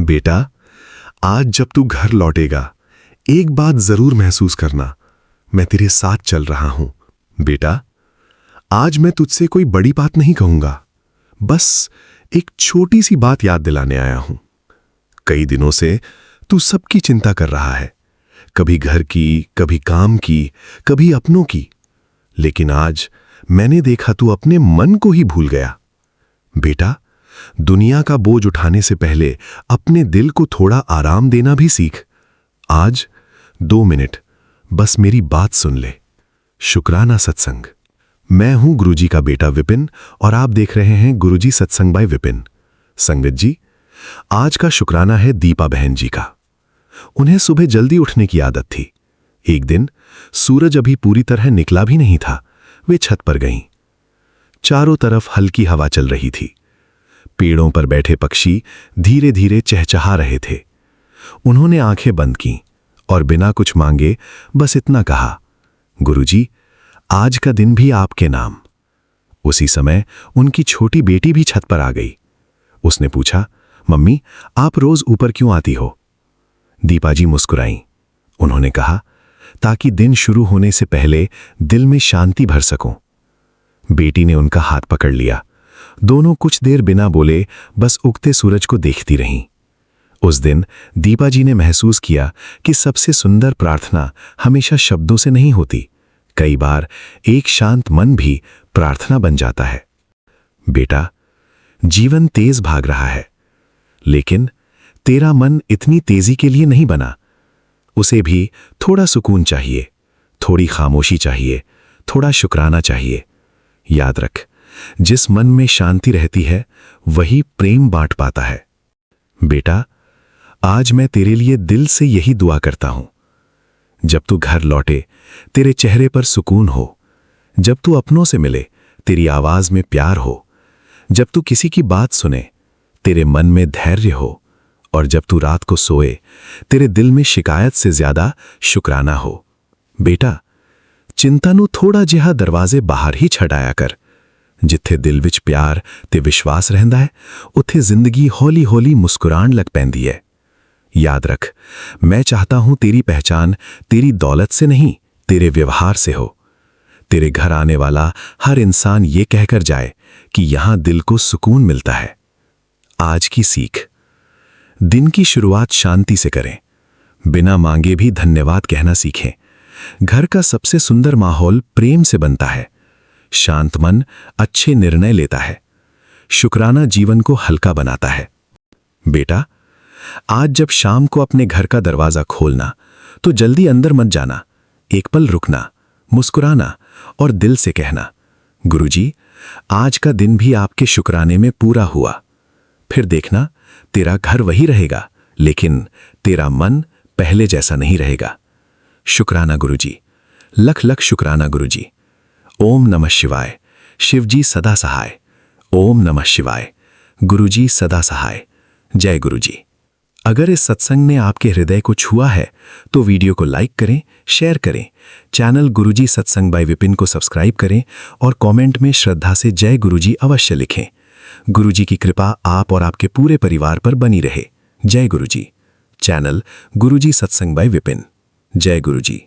बेटा, आज जब तू घर लौटेगा, एक बात जरूर महसूस करना, मैं तेरे साथ चल रहा हूं। बेटा, आज मैं तुझसे कोई बड़ी बात नहीं कहूंगा, बस एक छोटी सी बात याद दिलाने आया हूं। कई दिनों से तू सबकी चिंता कर रहा है, कभी घर की, कभी काम की, कभी अपनों की, लेकिन आज मैंने देखा तू अपने मन को ही भूल गया। बेटा, दुनिया का बोझ उठाने से पहले अपने दिल को थोड़ा आराम देना भी सीख। आज 2 मिनट बस मेरी बात सुन ले। शुक्राना सत्संग। मैं हूं गुरुजी का बेटा विपिन और आप देख रहे हैं गुरुजी सत्संग बाय विपिन। संगत जी, आज का शुक्राना है दीपा बहन जी का। उन्हें सुबह जल्दी उठने की आदत थी। एक दिन सूरज अभी पूरी तरह निकला भी नहीं था, वे छत पर गईं। चारों तरफ हल्की हवा चल रही थी। पेड़ों पर बैठे पक्षी धीरे धीरे चहचहा रहे थे। उन्होंने आंखें बंद कीं और बिना कुछ मांगे बस इतना कहा, गुरुजी, आज का दिन भी आपके नाम। उसी समय उनकी छोटी बेटी भी छत पर आ गई। उसने पूछा, मम्मी, आप रोज ऊपर क्यों आती हो? दीपा जी मुस्कुराईं। उन्होंने कहा, ताकि दिन शुरू होने से पहले दिल में शांति भर सकूं। बेटी ने उनका हाथ पकड़ लिया। दोनों कुछ देर बिना बोले बस उगते सूरज को देखती रहीं। उस दिन दीपा जी ने महसूस किया कि सबसे सुंदर प्रार्थना हमेशा शब्दों से नहीं होती। कई बार एक शांत मन भी प्रार्थना बन जाता है। बेटा, जीवन तेज भाग रहा है, लेकिन तेरा मन इतनी तेजी के लिए नहीं बना। उसे भी थोड़ा सुकून चाहिए, थोड़ी खामोशी चाहिए, थोड़ा शुक्राना चाहिए। याद रख, जिस मन में शांति रहती है वही प्रेम बांट पाता है। बेटा, आज मैं तेरे लिए दिल से यही दुआ करता हूं। जब तू घर लौटे, तेरे चेहरे पर सुकून हो। जब तू अपनों से मिले, तेरी आवाज में प्यार हो। जब तू किसी की बात सुने, तेरे मन में धैर्य हो। और जब तू रात को सोए, तेरे दिल में शिकायत से ज्यादा शुक्राना हो। बेटा, चिंता नू थोड़ा जिहा दरवाजे बाहर ही छड़ाया कर। जिथे दिल विच प्यार ते विश्वास रहंदा है, उथे जिंदगी हौली हौली मुस्कुराण लग पैंदी है। याद रख, मैं चाहता हूं तेरी पहचान तेरी दौलत से नहीं, तेरे व्यवहार से हो। तेरे घर आने वाला हर इंसान ये कहकर जाए कि यहां दिल को सुकून मिलता है। आज की सीख, दिन की शुरुआत शांति से करें। बिना मांगे भी धन्यवाद कहना सीखें। घर का सबसे सुंदर माहौल प्रेम से बनता है। शांत मन अच्छे निर्णय लेता है। शुक्राना जीवन को हल्का बनाता है। बेटा, आज जब शाम को अपने घर का दरवाजा खोलना, तो जल्दी अंदर मत जाना। एक पल रुकना, मुस्कुराना और दिल से कहना, गुरुजी, आज का दिन भी आपके शुक्राने में पूरा हुआ। फिर देखना, तेरा घर वही रहेगा, लेकिन तेरा मन पहले जैसा नहीं रहेगा। शुक्राना गुरुजी, लख लख शुक्राना गुरुजी। ओम नमः शिवाय। शिवजी सदा सहाय। ओम नमः शिवाय। गुरुजी सदा सहाय। जय गुरुजी। अगर इस सत्संग ने आपके हृदय को छुआ है तो वीडियो को लाइक करें, शेयर करें, चैनल गुरुजी सत्संग बाय विपिन को सब्सक्राइब करें और कमेंट में श्रद्धा से जय गुरुजी अवश्य लिखें। गुरुजी की कृपा आप और आपके पूरे परिवार पर बनी रहे। जय गुरुजी। चैनल गुरुजी सत्संग बाय विपिन। जय गुरुजी।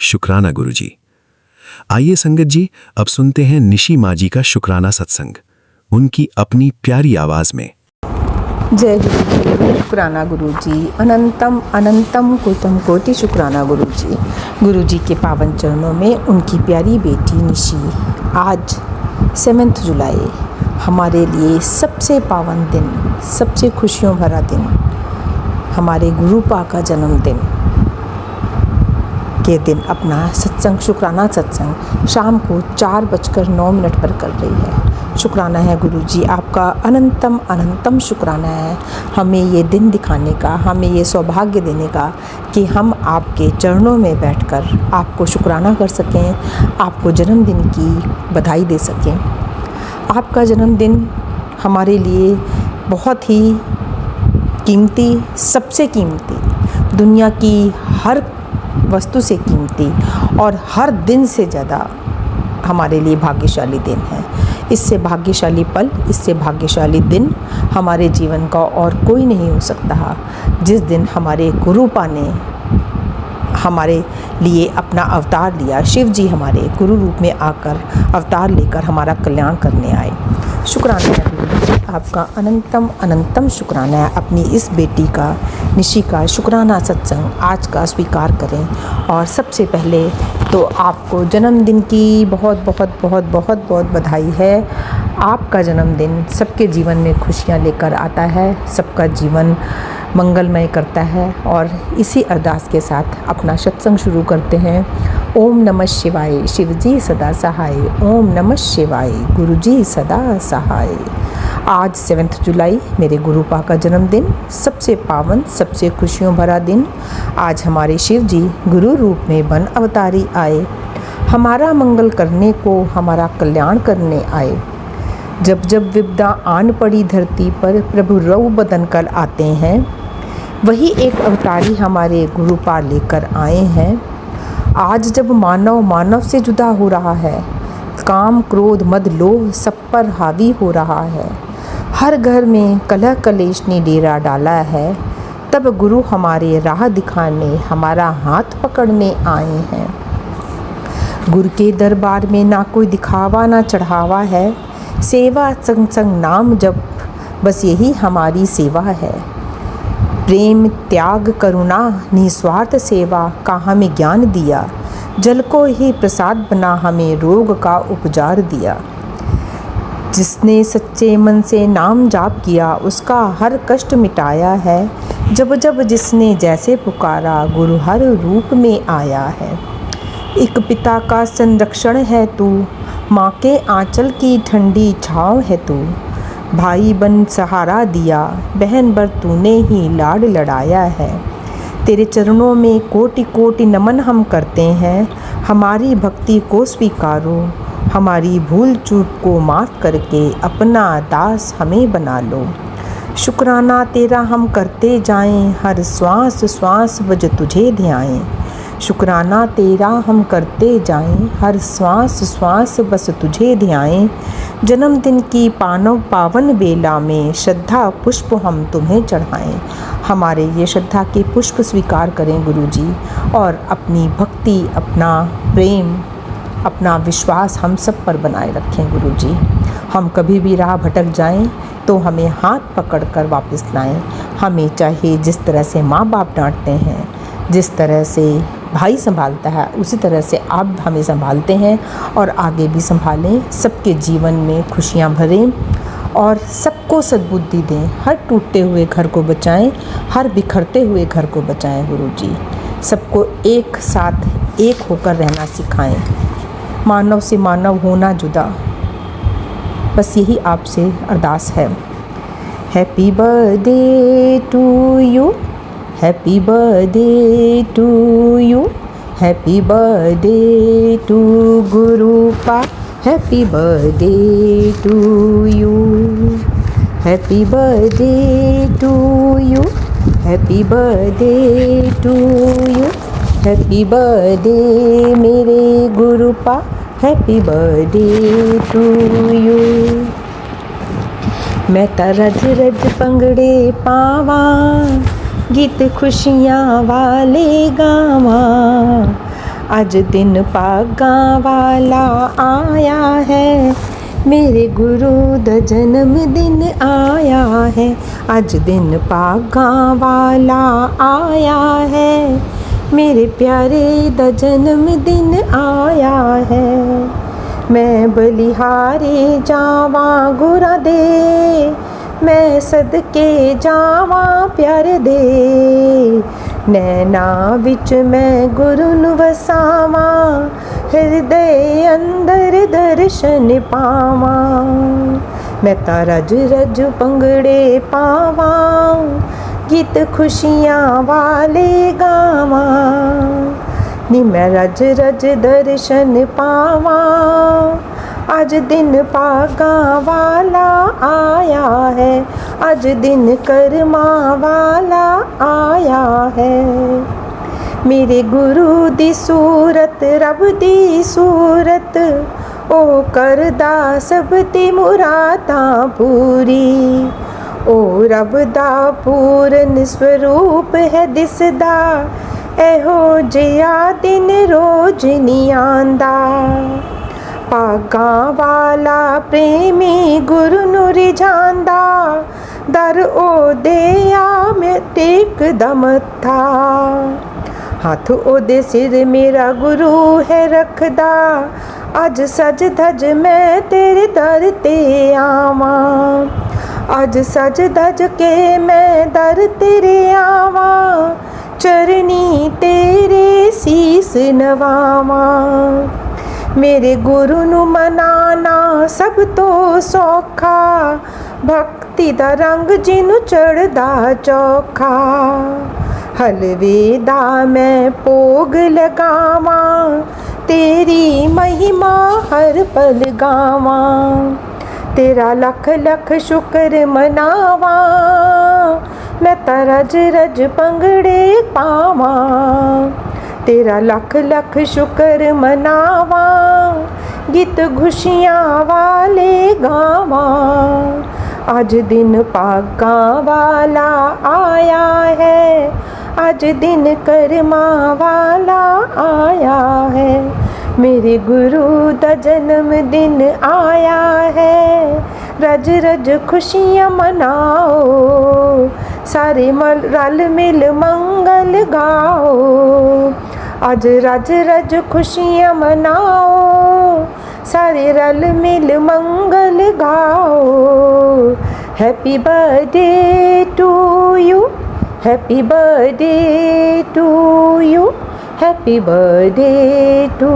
शुक्राना गुरुजी। आइए संगत जी, अब सुनते हैं निशी माँ जी का शुक्राना सत्संग, उनकी अपनी प्यारी आवाज में। जय गुरुजी। शुक्राना गुरुजी। अनंतम अनंतम कोटम कोटि शुक्राना गुरुजी। गुरुजी के पावन चरणों में उनकी प्यारी बेटी निशी। आज 7 जुलाई हमारे लिए सबसे पावन दिन, सबसे खुशियों भरा दिन, हमारे गुरुपा का जन्मदिन के दिन अपना सत्संग, शुक्राना सत्संग शाम को 4:09 पर कर रही है। शुक्राना है गुरुजी, आपका अनंतम अनंतम शुक्राना है हमें ये दिन दिखाने का, हमें ये सौभाग्य देने का कि हम आपके चरणों में बैठकर आपको शुक्राना कर सकें, आपको जन्मदिन की बधाई दे सकें। आपका जन्मदिन हमारे लिए बहुत ही कीमती, सबसे कीमती, दुनिया की हर वस्तु से कीमती और हर दिन से ज़्यादा हमारे लिए भाग्यशाली दिन है। इससे भाग्यशाली पल, इससे भाग्यशाली दिन हमारे जीवन का और कोई नहीं हो सकता, जिस दिन हमारे गुरुपा ने हमारे लिए अपना अवतार लिया। शिव जी हमारे गुरु रूप में आकर अवतार लेकर हमारा कल्याण करने आए। शुक्राना है गुरु जी, आपका अनंतम अनंतम शुक्राना है। अपनी इस बेटी का, निशी का शुक्राना सत्संग आज का स्वीकार करें। और सबसे पहले तो आपको जन्मदिन की बहुत बहुत बहुत बहुत बहुत बधाई है। आपका जन्मदिन सबके जीवन में खुशियाँ लेकर आता है, सबका जीवन मंगलमय करता है। और इसी अरदास के साथ अपना सत्संग शुरू करते हैं। ओम नमः शिवाय, शिव जी सदा सहाय। ओम नमः शिवाय, गुरु जी सदा सहाय। आज 7 जुलाई मेरे गुरुपा का जन्मदिन, सबसे पावन, सबसे खुशियों भरा दिन। आज हमारे शिव जी गुरु रूप में बन अवतारी आए, हमारा मंगल करने को, हमारा कल्याण करने आए। जब जब विपदा आन पड़ी धरती पर, प्रभु रऊ बदन कर आते हैं। वही एक अवतारी हमारे गुरुपा लेकर आए हैं। आज जब मानव मानव से जुदा हो रहा है, काम क्रोध मद लोभ सब पर हावी हो रहा है, हर घर में कलह कलेश ने डेरा डाला है, तब गुरु हमारे राह दिखाने, हमारा हाथ पकड़ने आए हैं। गुरु के दरबार में ना कोई दिखावा ना चढ़ावा है, सेवा संग संग नाम जप, बस यही हमारी सेवा है। प्रेम त्याग करुणा निस्वार्थ सेवा का हमें ज्ञान दिया, जल को ही प्रसाद बना हमें रोग का उपचार दिया। जिसने सच्चे मन से नाम जाप किया, उसका हर कष्ट मिटाया है। जब जब जिसने जैसे पुकारा, गुरु हर रूप में आया है। एक पिता का संरक्षण है तू, माँ के आंचल की ठंडी छाँव है तू। भाई बन सहारा दिया, बहन बर तूने ही लाड लड़ाया है। तेरे चरणों में कोटि कोटि नमन हम करते हैं, हमारी भक्ति को स्वीकारो, हमारी भूल चूक को माफ़ करके अपना दास हमें बना लो। शुक्राना तेरा हम करते जाएं, हर श्वास श्वास बज तुझे ध्याएं। शुक्राना तेरा हम करते जाएं, हर श्वास श्वास बस तुझे ध्याएं। जन्मदिन की पावन बेला में श्रद्धा पुष्प हम तुम्हें चढ़ाएं। हमारे ये श्रद्धा के पुष्प स्वीकार करें गुरु जी, और अपनी भक्ति, अपना प्रेम, अपना विश्वास हम सब पर बनाए रखें गुरु जी। हम कभी भी राह भटक जाएं तो हमें हाथ पकड़कर वापस लाएं। हमें चाहे जिस तरह से माँ बाप डांटते हैं, जिस तरह से भाई संभालता है, उसी तरह से आप हमें संभालते हैं और आगे भी संभालें। सबके जीवन में खुशियाँ भरें और सबको सद्बुद्धि दें। हर टूटते हुए घर को बचाएं, हर बिखरते हुए घर को बचाएं गुरु जी। सबको एक साथ एक होकर रहना सिखाएं, मानव से मानव होना जुदा, बस यही आपसे अरदास है। Happy birthday to you, happy birthday to you, happy birthday to Gurupa, happy birthday to you, happy birthday to you, happy birthday to you, happy birthday मेरे Gurupa, happy birthday to you. मैं ता रज रज पंगड़े पावा, गीत खुशियाँ वाले गावा। आज दिन पागा वाला आया है, मेरे गुरु दा जन्म दिन आया है। आज दिन पागा वाला आया है, मेरे प्यारे दा जन्म दिन आया है। मैं बलिहारे जावा गुरा दे, मैं सदके जावा प्यार दे। नैना विच मैं गुरु नु वसावा, हृदय अंदर दर्शन पावा। मैं ता रज रज पंगड़े पावा, गीत खुशियाँ वाले गावा। नी मैं रज रज दर्शन पावा, आज दिन पागा वाला आया है, आज दिन कर्मा वाला आया है। मेरे गुरु दी सूरत, रब दी सूरत, ओ करदा सब दी मुरादां पूरी। ओ रब दा पूਰਨ स्वरूप है दिसदा, एहो जिया दिन रोज नहीं आंदा। भागां वाला प्रेमी गुरु नूं रिझांदा, दर ओदे आ मैं टेकदा मत्था। हथ ओदे सिर मेरा गुरु है रखदा, अज सज धज मैं तेरे दर ते आवां। अज सज धज के मैं दर तेरे आवां, चरनी तेरे सीस नवावां। मेरे गुरु नूं मनाना सब तो सौखा, भक्ति दा रंग जिनू चढ़दा चौखा। हलवे दा मैं भोग लगावां, तेरी महिमा हर पल गावां। तेरा लख लख शुक्र मनावां, मैं तां रज रज पंगड़े पावां। तेरा लख लख शुक्र मनावां, गीत खुशियां वाले गावां। अज दिन भागां वाला आया है, अज दिन कर्मा वाला आया है। मेरे गुरु दा जन्म दिन आया है, रज रज खुशियां मनाओ, सारे रल मिल मंगल गाओ। अज रज रज खुशियां मनाओ, सारे रल मिल मंगल गाओ। Happy birthday to you, happy birthday to you, happy birthday to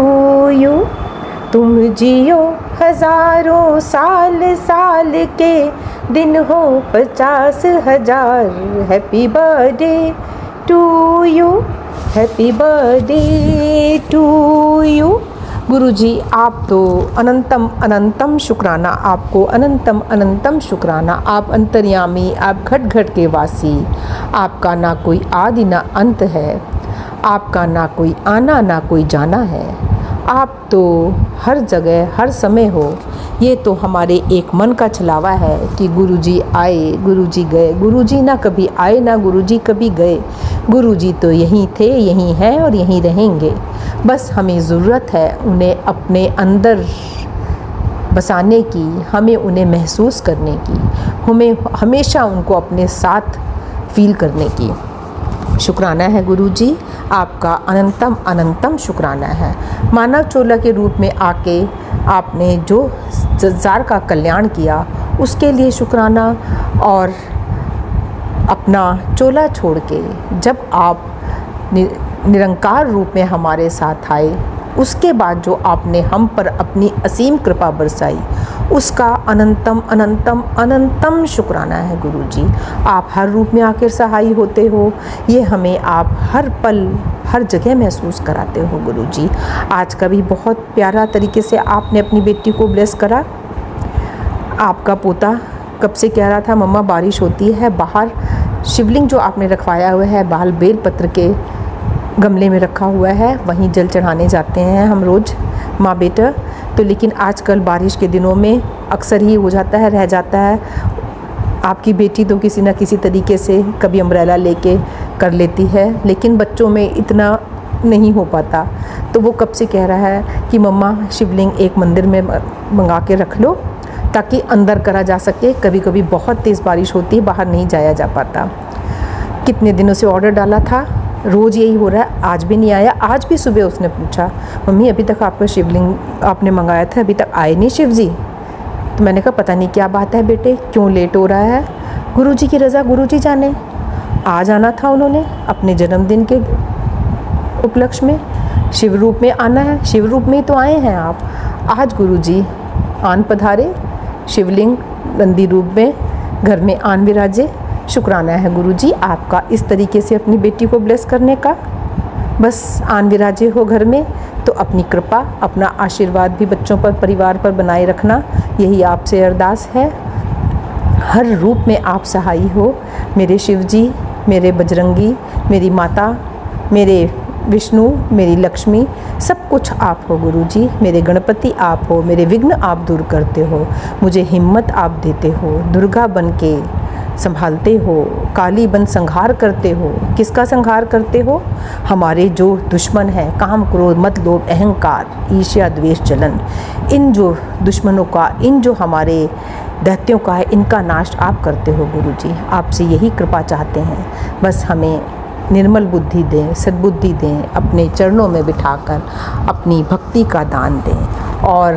you. तुम जियो हजारों साल, साल के दिन हो 50,000। Happy birthday to you, happy birthday to you. गुरुजी आप तो अनंतम अनंतम शुक्राना, आपको अनंतम अनंतम शुक्राना। आप अंतर्यामी, आप घट घट के वासी, आपका ना कोई आदि ना अंत है, आपका ना कोई आना ना कोई जाना है। आप तो हर जगह हर समय हो। ये तो हमारे एक मन का छलावा है कि गुरुजी आए गुरुजी गए, गुरुजी ना कभी आए ना गुरुजी कभी गए। गुरुजी तो यहीं थे, यहीं हैं और यहीं रहेंगे। बस हमें ज़रूरत है उन्हें अपने अंदर बसाने की, हमें उन्हें महसूस करने की, हमें हमेशा उनको अपने साथ फील करने की। शुक्राना है गुरुजी, आपका अनंतम अनंतम शुक्राना है। मानव चोला के रूप में आके आपने जो संसार का कल्याण किया उसके लिए शुक्राना। और अपना चोला छोड़ के जब आप निरंकार रूप में हमारे साथ आए, उसके बाद जो आपने हम पर अपनी असीम कृपा बरसाई, उसका अनंतम अनंतम अनंतम शुक्राना है गुरुजी। आप हर रूप में आकर सहाय होते हो, ये हमें आप हर पल हर जगह महसूस कराते हो गुरुजी। आज का भी बहुत प्यारा तरीके से आपने अपनी बेटी को ब्लेस करा। आपका पोता कब से कह रहा था मम्मा बारिश होती है, बाहर शिवलिंग जो आपने रखवाया हुआ है बाल बेल पत्र के गमले में रखा हुआ है, वहीं जल चढ़ाने जाते हैं हम रोज़ माँ बेटा। तो लेकिन आजकल बारिश के दिनों में अक्सर ही हो जाता है, रह जाता है। आपकी बेटी तो किसी न किसी तरीके से कभी अम्ब्रेला लेके कर लेती है, लेकिन बच्चों में इतना नहीं हो पाता। तो वो कब से कह रहा है कि मम्मा शिवलिंग एक मंदिर में मंगा के रख लो ताकि अंदर करा जा सके। कभी कभी बहुत तेज़ बारिश होती है, बाहर नहीं जाया जा पाता। कितने दिनों से ऑर्डर डाला था, रोज़ यही हो रहा है, आज भी नहीं आया। आज भी सुबह उसने पूछा मम्मी अभी तक आपका शिवलिंग आपने मंगाया था, अभी तक आए नहीं शिव जी। तो मैंने कहा पता नहीं क्या बात है बेटे, क्यों लेट हो रहा है। गुरुजी की रज़ा गुरुजी जाने। आज आना था उन्होंने अपने जन्मदिन के उपलक्ष्य में, शिव रूप में आना है, शिव रूप में ही तो आए हैं आप। आज गुरुजी आन पधारे, शिवलिंग नंदी रूप में घर में आन विराजे। शुक्राना है गुरुजी आपका इस तरीके से अपनी बेटी को ब्लेस करने का। बस आन विराजे हो घर में तो अपनी कृपा, अपना आशीर्वाद भी बच्चों पर, परिवार पर बनाए रखना, यही आपसे अरदास है। हर रूप में आप सहाय हो मेरे शिव जी, मेरे बजरंगी, मेरी माता, मेरे विष्णु, मेरी लक्ष्मी, सब कुछ आप हो गुरुजी। मेरे गणपति आप हो, मेरे विघ्न आप दूर करते हो, मुझे हिम्मत आप देते हो, दुर्गा बन के संभालते हो, काली बन संहार करते हो। किसका संहार करते हो? हमारे जो दुश्मन हैं, काम, क्रोध, मत, लोभ, अहंकार, ईर्ष्या, द्वेष, जलन, इन जो दुश्मनों का, इन जो हमारे दैत्यों का है, इनका नाश आप करते हो गुरुजी। आपसे यही कृपा चाहते हैं, बस हमें निर्मल बुद्धि दें, सद्बुद्धि दें, अपने चरणों में बिठाकर अपनी भक्ति का दान दें। और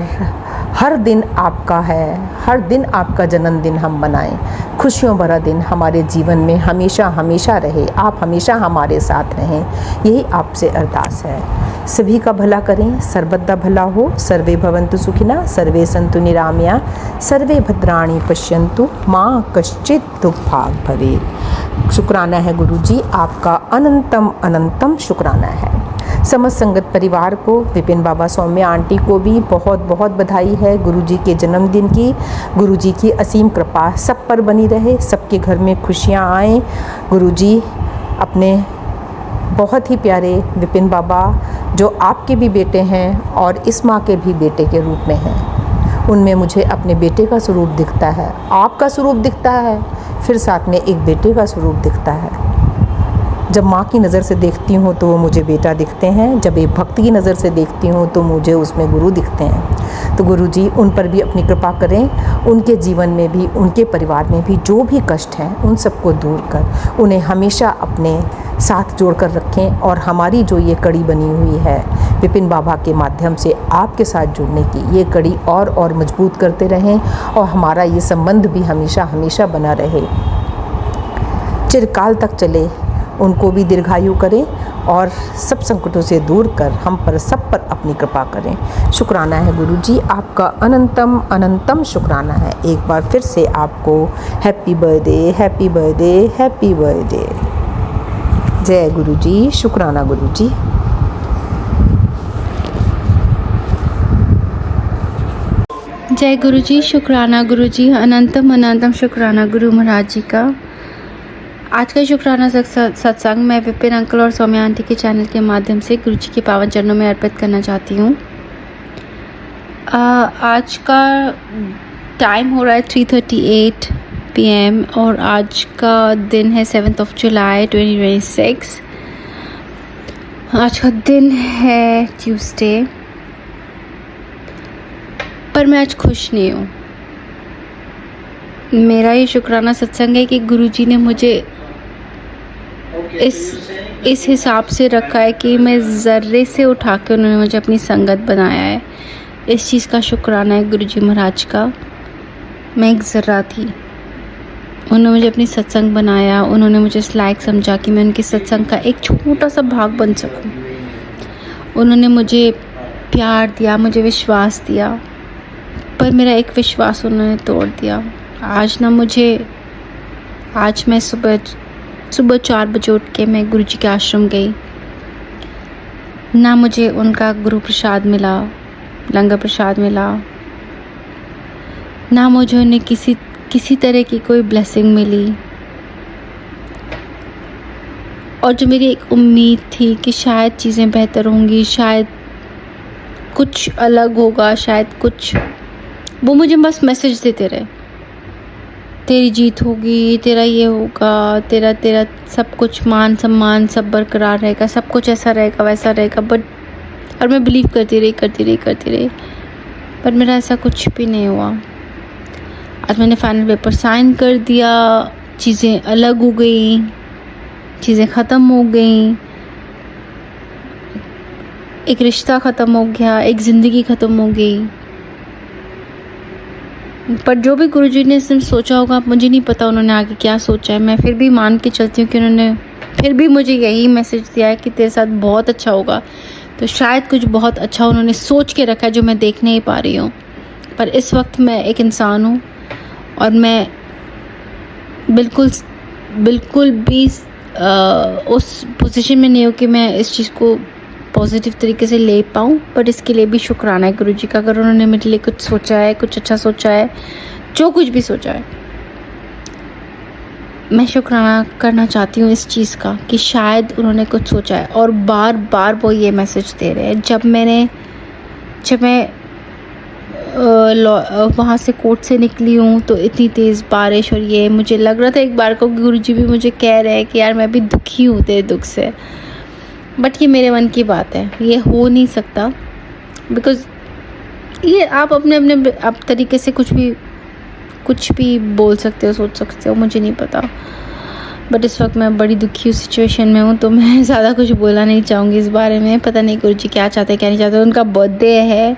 हर दिन आपका है, हर दिन आपका जन्मदिन हम मनाएं, खुशियों भरा दिन हमारे जीवन में हमेशा हमेशा रहे, आप हमेशा हमारे साथ रहें, यही आपसे अरदास है। सभी का भला करें, सर्वदा भला हो। सर्वे भवन्तु सुखिनः, सर्वे सन्तु निरामया, सर्वे भद्राणि पश्यन्तु मां कश्चित् दुःखभाग् भवेत्। शुक्राना है गुरुजी, आपका अनंतम अनंतम शुक्राना है। समस्त संगत परिवार को, विपिन बाबा, सौम्या आंटी को भी बहुत बहुत बधाई है गुरुजी के जन्मदिन की। गुरुजी की असीम कृपा सब पर बनी रहे, सबके घर में खुशियाँ आएँ। गुरुजी अपने बहुत ही प्यारे विपिन बाबा, जो आपके भी बेटे हैं और इस माँ के भी बेटे के रूप में हैं, उनमें मुझे अपने बेटे का स्वरूप दिखता है, आपका स्वरूप दिखता है, फिर साथ में एक बेटे का स्वरूप दिखता है। जब माँ की नज़र से देखती हूँ तो वो मुझे बेटा दिखते हैं, जब एक भक्त की नज़र से देखती हूँ तो मुझे उसमें गुरु दिखते हैं। तो गुरु जी उन पर भी अपनी कृपा करें, उनके जीवन में भी, उनके परिवार में भी जो भी कष्ट हैं उन सबको दूर कर उन्हें हमेशा अपने साथ जोड़ कर रखें। और हमारी जो ये कड़ी बनी हुई है विपिन बाबा के माध्यम से आपके साथ जुड़ने की, ये कड़ी और मजबूत करते रहें और हमारा ये संबंध भी हमेशा हमेशा बना रहे, चिरकाल तक चले। उनको भी दीर्घायु करें और सब संकटों से दूर कर हम पर सब पर अपनी कृपा करें। शुक्राना है गुरुजी, आपका अनंतम अनंतम शुक्राना है। एक बार फिर से आपको happy birthday, happy birthday, happy birthday. जय गुरुजी, शुक्राना गुरुजी। जय गुरुजी, शुक्राना गुरुजी, अनंतम अनंतम शुक्राना गुरु महाराज जी का। आज का शुक्राना सत्संग मैं विपिन अंकल और सौम्या आंटी के चैनल के माध्यम से गुरुजी के पावन चरणों में अर्पित करना चाहती हूँ। आज का टाइम हो रहा है 3:38 PM और आज का दिन है 7 जुलाई 2026। आज का दिन है ट्यूसडे, पर मैं आज खुश नहीं हूँ। मेरा ये शुक्राना सत्संग है कि गुरुजी ने मुझे इस हिसाब से रखा है कि मैं ज़र्रे से उठा के उन्होंने मुझे अपनी संगत बनाया है। इस चीज़ का शुक्राना है गुरुजी महाराज का। मैं एक ज़र्रा थी, उन्होंने मुझे अपनी सत्संग बनाया, उन्होंने मुझे इस लायक समझा कि मैं उनके सत्संग का एक छोटा सा भाग बन सकूं। उन्होंने मुझे प्यार दिया, मुझे विश्वास दिया, पर मेरा एक विश्वास उन्होंने तोड़ दिया। आज मैं सुबह 4 बजे उठ के मैं गुरुजी के आश्रम गई। ना मुझे उनका गुरु प्रसाद मिला, लंगर प्रसाद मिला, ना मुझे उन्हें किसी तरह की कोई ब्लेसिंग मिली। और जो मेरी एक उम्मीद थी कि शायद चीज़ें बेहतर होंगी, शायद कुछ अलग होगा, शायद कुछ, वो मुझे बस मैसेज देते रहे, तेरी जीत होगी, तेरा ये होगा, तेरा सब कुछ, मान सम्मान सब बरकरार रहेगा, सब कुछ ऐसा रहेगा वैसा रहेगा। और मैं बिलीव करती रही, पर मेरा ऐसा कुछ भी नहीं हुआ। आज मैंने फाइनल पेपर साइन कर दिया, चीज़ें अलग हो गई, चीज़ें ख़त्म हो गई, एक रिश्ता ख़त्म हो गया, एक ज़िंदगी ख़त्म हो गई। पर जो भी गुरुजी ने इसमें सोचा होगा, मुझे नहीं पता उन्होंने आगे क्या सोचा है। मैं फिर भी मान के चलती हूँ कि उन्होंने फिर भी मुझे यही मैसेज दिया है कि तेरे साथ बहुत अच्छा होगा। तो शायद कुछ बहुत अच्छा उन्होंने सोच के रखा है जो मैं देख नहीं पा रही हूँ। पर इस वक्त मैं एक इंसान हूँ और मैं बिल्कुल भी उस पोजीशन में नहीं हूँ कि मैं इस चीज़ को पॉजिटिव तरीके से ले पाऊँ। पर इसके लिए भी शुक्राना है गुरुजी का, अगर उन्होंने मेरे लिए कुछ सोचा है, कुछ अच्छा सोचा है, जो कुछ भी सोचा है, मैं शुक्राना करना चाहती हूँ इस चीज़ का कि शायद उन्होंने कुछ सोचा है, और बार बार वो ये मैसेज दे रहे हैं। जब मैं वहाँ से कोर्ट से निकली हूँ तो इतनी तेज़ बारिश, और ये मुझे लग रहा था एक बार को गुरुजी भी मुझे कह रहे हैं कि यार मैं भी दुखी हूँ तेरे दुख से, बट ये मेरे मन की बात है, ये हो नहीं सकता। बिकॉज़ ये आप अपने आप तरीके से कुछ भी बोल सकते हो, सोच सकते हो, मुझे नहीं पता। बट इस वक्त मैं बड़ी दुखी सिचुएशन में हूँ, तो मैं ज़्यादा कुछ बोलना नहीं चाहूँगी इस बारे में। पता नहीं गुरुजी क्या चाहते हैं क्या नहीं चाहते। उनका बर्थडे है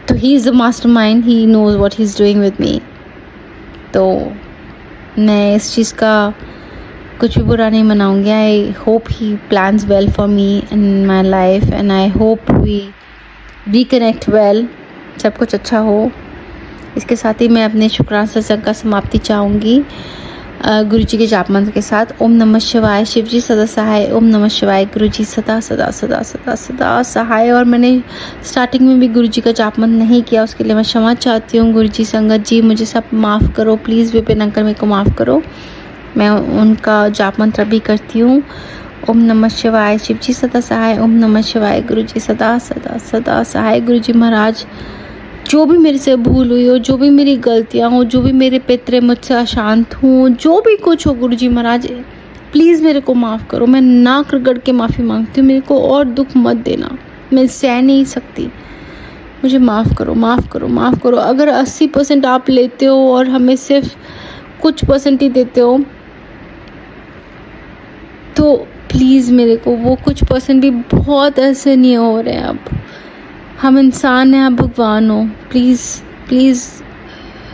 तो he is the master mind, he knows what he is doing with me. तो मैं इस चीज़ का कुछ भी बुरा नहीं मनाऊँगी। I hope he plans well for me in my life, and I hope we reconnect well, सब कुछ अच्छा हो। इसके साथ ही मैं अपने शुक्राना सत्संग का समाप्ति चाहूँगी गुरुजी के जाप मंत्र के साथ। ओम नमः शिवाय, शिव जी सदा सहाय। ओम नमः शिवाय, गुरुजी सदा सदा सदा सदा सदा सहाय। और मैंने स्टार्टिंग में भी गुरुजी का जाप मंत्र नहीं किया, उसके लिए मैं क्षमा चाहती हूँ। गुरुजी, संगत जी, मुझे सब माफ़ करो प्लीज़। विपिन अंकल मेरे को माफ़ करो। मैं उनका जाप मंत्र भी करती हूँ। ओम नमः शिवाय, शिव जी सदा सहाय। ओम नमः शिवाय, गुरुजी सदा सदा सदा सहाय। गुरुजी महाराज, जो भी मेरे से भूल हुई हो, जो भी मेरी गलतियाँ हो, जो भी मेरे पितरे मुझसे अशांत हों, जो भी कुछ हो, गुरुजी महाराज प्लीज़ मेरे को माफ़ करो। मैं नाक रगड़ के माफ़ी मांगती हूँ, मेरे को और दुख मत देना, मैं सह नहीं सकती। मुझे माफ़ करो, माफ़ करो, माफ़ करो। अगर 80% आप लेते हो और हमें सिर्फ कुछ % ही देते हो, तो प्लीज़ मेरे को वो कुछ % भी बहुत ऐसे नहीं हो रहे हैं। अब हम इंसान हैं, आप भगवान हो। प्लीज़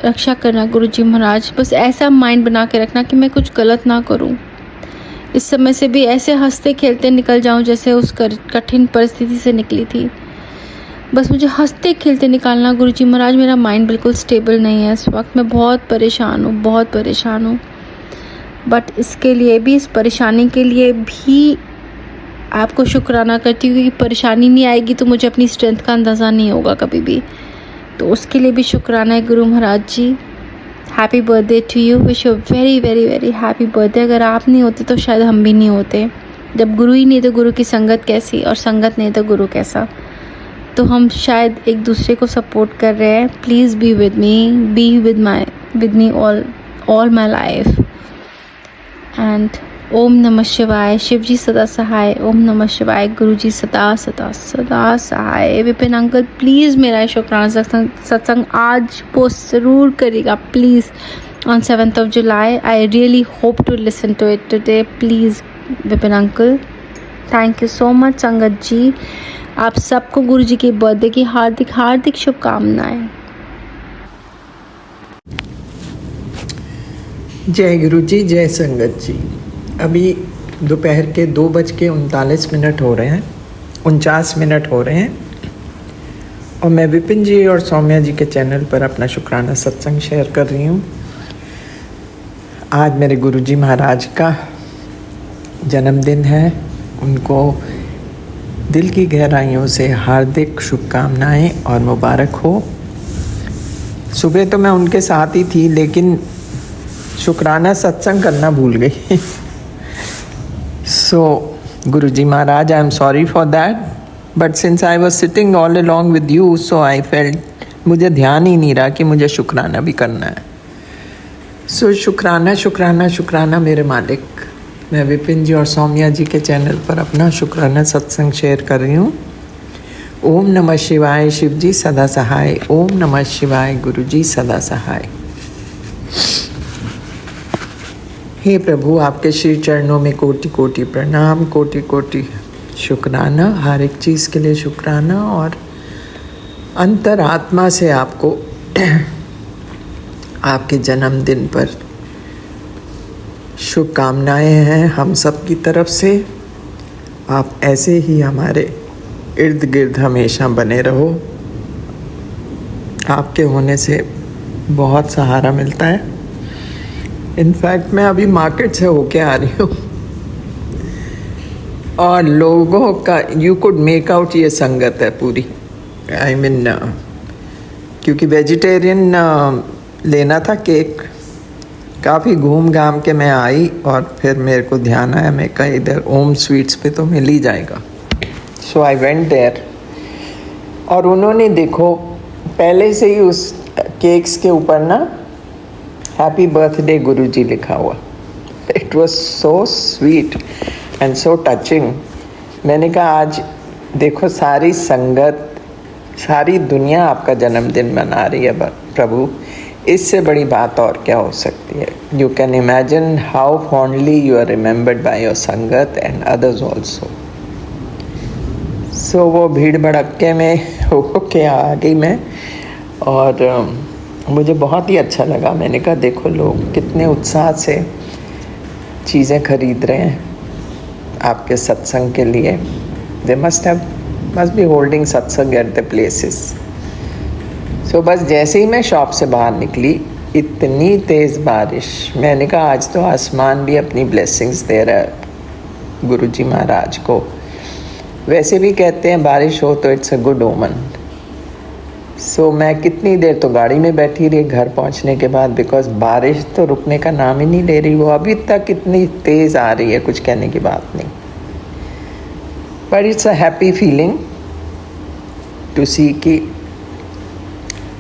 रक्षा करना गुरुजी महाराज। बस ऐसा माइंड बना के रखना कि मैं कुछ गलत ना करूं। इस समय से भी ऐसे हंसते खेलते निकल जाऊं जैसे उस कठिन परिस्थिति से निकली थी। बस मुझे हंसते खेलते निकालना गुरुजी महाराज। मेरा माइंड बिल्कुल स्टेबल नहीं है इस वक्त। मैं बहुत परेशान हूँ। बट इसके लिए भी, इस परेशानी के लिए भी आपको शुक्राना करती हूँ, क्योंकि परेशानी नहीं आएगी तो मुझे अपनी स्ट्रेंथ का अंदाज़ा नहीं होगा कभी भी। तो उसके लिए भी शुक्राना है गुरु महाराज जी। Happy birthday to you. Wish you very very very happy birthday. अगर आप नहीं होते तो शायद हम भी नहीं होते। जब गुरु ही नहीं तो गुरु की संगत कैसी, और संगत नहीं तो गुरु कैसा। तो हम शायद एक दूसरे को सपोर्ट कर रहे हैं। Please be with me, be with me all my life. And ओम नमः शिवाय, शिव जी सदा सहाय। ओम नमः शिवाय, गुरु जी सदा सदा सदा सहाय। विपिन अंकल प्लीज़ मेरा शुक्राना सत्संग आज पोस्ट ज़रूर करिएगा please, on 7th of July। I really hope to listen to it today. Please Vipin uncle, thank you so much. संगत जी, आप सबको गुरु जी की बर्थडे की हार्दिक हार्दिक शुभकामनाएं। जय गुरु जी, जय संगत जी। अभी दोपहर के 2:39 हो रहे हैं, 49 मिनट हो रहे हैं, और मैं विपिन जी और सौम्या जी के चैनल पर अपना शुक्राना सत्संग शेयर कर रही हूँ। आज मेरे गुरु जी महाराज का जन्मदिन है। उनको दिल की गहराइयों से हार्दिक शुभकामनाएं और मुबारक हो। सुबह तो मैं उनके साथ ही थी, लेकिन शुक्राना सत्संग करना भूल गई। So, Guruji Maharaj, I am sorry for that. But since I was sitting all along with you, so I felt मुझे ध्यान ही नहीं रहा कि मुझे शुक्राना भी करना है। So, शुक्राना मेरे मालिक। मैं विपिन जी और सौम्या जी के चैनल पर अपना शुक्राना सत्संग शेयर कर रही हूँ। ओम नमः शिवाय, शिव जी सदा सहाय। ओम नमः शिवाय, गुरु जी सदा सहाय। हे प्रभु, आपके श्री चरणों में कोटि कोटि प्रणाम, कोटि कोटि शुक्राना। हर एक चीज़ के लिए शुक्राना, और अंतरात्मा से आपको आपके जन्मदिन पर शुभकामनाएं हैं हम सब की तरफ से। आप ऐसे ही हमारे इर्द गिर्द हमेशा बने रहो। आपके होने से बहुत सहारा मिलता है। इनफैक्ट मैं अभी मार्केट से होके आ रही हूँ, और लोगों का यू कुड मेक आउट ये संगत है पूरी। आई मीन क्योंकि वेजिटेरियन लेना था केक, काफ़ी घूम घाम के मैं आई और फिर मेरे को ध्यान आया, मैं कहा इधर ओम स्वीट्स पे तो मिल ही जाएगा। सो आई वेंट देयर और उन्होंने देखो पहले से ही उस केक्स के ऊपर ना हैप्पी बर्थडे गुरुजी लिखा हुआ। It was so sweet and so touching. मैंने कहा आज देखो सारी संगत, सारी दुनिया आपका जन्मदिन मना रही है प्रभु, इससे बड़ी बात और क्या हो सकती है। You can imagine how fondly you are remembered by your sangat and others also. So वो भीड़ भड़क्के में होके आ गई मैं और मुझे बहुत ही अच्छा लगा। मैंने कहा देखो लोग कितने उत्साह से चीज़ें खरीद रहे हैं आपके सत्संग के लिए। दे मस्ट बी होल्डिंग सत्संग एट द प्लेसेस। सो बस जैसे ही मैं शॉप से बाहर निकली इतनी तेज़ बारिश, मैंने कहा आज तो आसमान भी अपनी ब्लेसिंग्स दे रहा है गुरुजी महाराज को। वैसे भी कहते हैं बारिश हो तो इट्स अ गुड ओमन। सो मैं कितनी देर तो गाड़ी में बैठी रही घर पहुंचने के बाद, बिकॉज बारिश तो रुकने का नाम ही नहीं ले रही। वो अभी तक इतनी तेज़ आ रही है, कुछ कहने की बात नहीं। But it's a happy feeling to see कि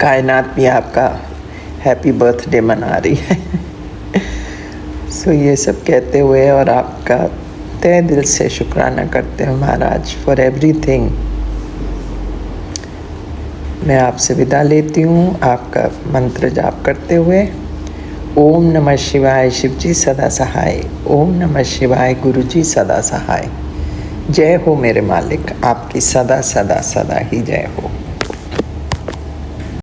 कायनात भी आपका हैप्पी बर्थडे मना रही है। सो ये सब कहते हुए और आपका तहे दिल से शुक्राना करते हैं महाराज फॉर एवरीथिंग, मैं आपसे विदा लेती हूँ आपका मंत्र जाप करते हुए। ओम नमः शिवाय शिव जी सदा सहाय, ओम नमः शिवाय गुरु जी सदा सहाय। जय हो मेरे मालिक, आपकी सदा सदा सदा ही जय हो।